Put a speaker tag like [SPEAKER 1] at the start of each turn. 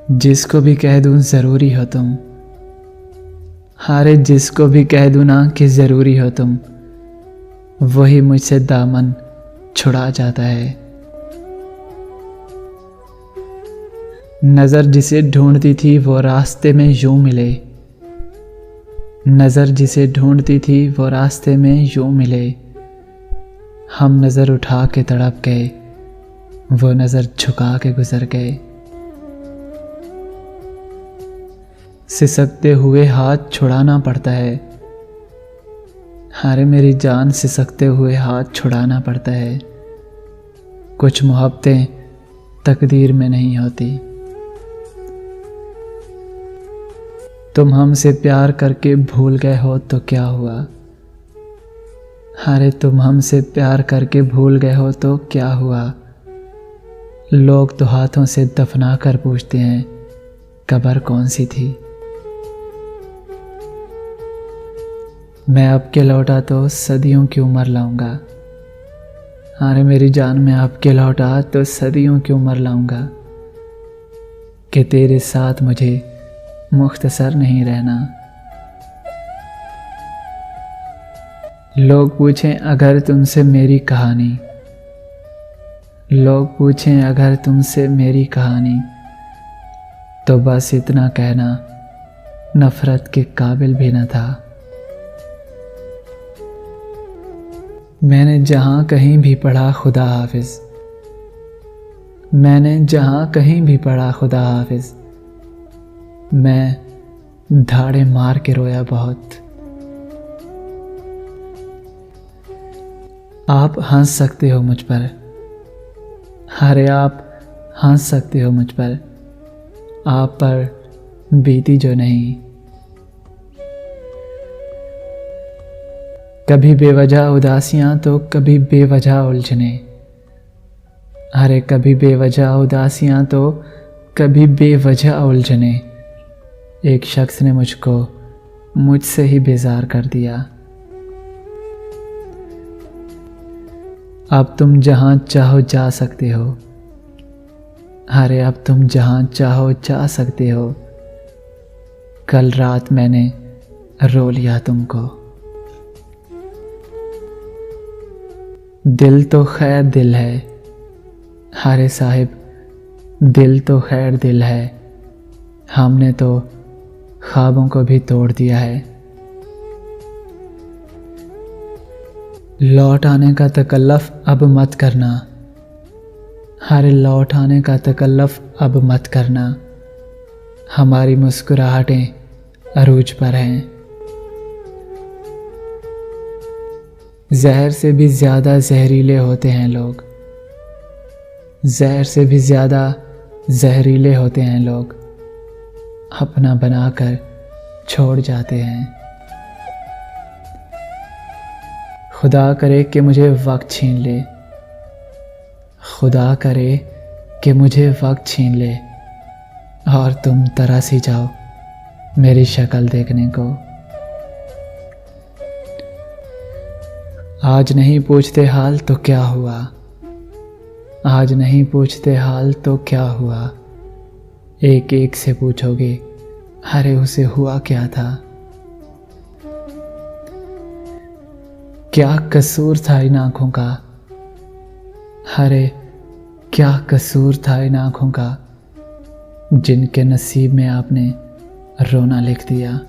[SPEAKER 1] जिसको भी कह दूं ज़रूरी हो तुम, हारे जिसको भी कह दूं ना कि ज़रूरी हो तुम, वही मुझसे दामन छुड़ा जाता है। नज़र जिसे ढूंढती थी वो रास्ते में यूं मिले, नज़र जिसे ढूंढती थी वो रास्ते में यूं मिले। हम नज़र उठा के तड़प गए, वो नज़र झुका के गुजर गए। सिसकते हुए हाथ छुड़ाना पड़ता है, हारे मेरी जान सिसकते हुए हाथ छुड़ाना पड़ता है। कुछ मोहब्बतें तकदीर में नहीं होती। तुम हमसे प्यार करके भूल गए हो तो क्या हुआ, हारे तुम हमसे प्यार करके भूल गए हो तो क्या हुआ। लोग तो हाथों से दफना कर पूछते हैं कब्र कौन सी थी। मैं आपके लौटा तो सदियों की उम्र लाऊंगा, हारे मेरी जान मैं आपके लौटा तो सदियों की उम्र लाऊंगा। कि तेरे साथ मुझे मुख्तसर नहीं रहना। लोग पूछें अगर तुमसे मेरी कहानी, लोग पूछें अगर तुमसे मेरी कहानी, तो बस इतना कहना नफरत के काबिल भी न था। मैंने जहाँ कहीं भी पढ़ा खुदा हाफिज, मैंने जहाँ कहीं भी पढ़ा खुदा हाफिज, मैं धाड़े मार के रोया बहुत। आप हंस सकते हो मुझ पर, अरे आप हंस सकते हो मुझ पर, आप पर बीती जो नहीं। कभी बेवजह उदासियां तो कभी बेवजह उलझने, अरे कभी बेवजह उदासियां तो कभी बेवजह उलझने। एक शख्स ने मुझको मुझसे ही बेजार कर दिया। अब तुम जहां चाहो जा सकते हो, अरे अब तुम जहां चाहो जा सकते हो। कल रात मैंने रो लिया तुमको। दिल तो खैर दिल है, अरे साहिब दिल तो खैर दिल है, हमने तो ख्वाबों को भी तोड़ दिया है। लौट आने का तकल्लुफ़ अब मत करना, हरे लौट आने का तकल्लुफ़ अब मत करना। हमारी मुस्कुराहटें अरूज पर हैं। जहर से भी ज़्यादा जहरीले होते हैं लोग, जहर से भी ज़्यादा जहरीले होते हैं लोग, अपना बनाकर छोड़ जाते हैं। खुदा करे कि मुझे वक्त छीन ले, खुदा करे कि मुझे वक्त छीन ले, और तुम तरस ही जाओ मेरी शक्ल देखने को। आज नहीं पूछते हाल तो क्या हुआ, आज नहीं पूछते हाल तो क्या हुआ। एक एक से पूछोगे अरे उसे हुआ क्या था। क्या कसूर था इन आँखों का, अरे क्या कसूर था इन आँखों का, जिनके नसीब में आपने रोना लिख दिया।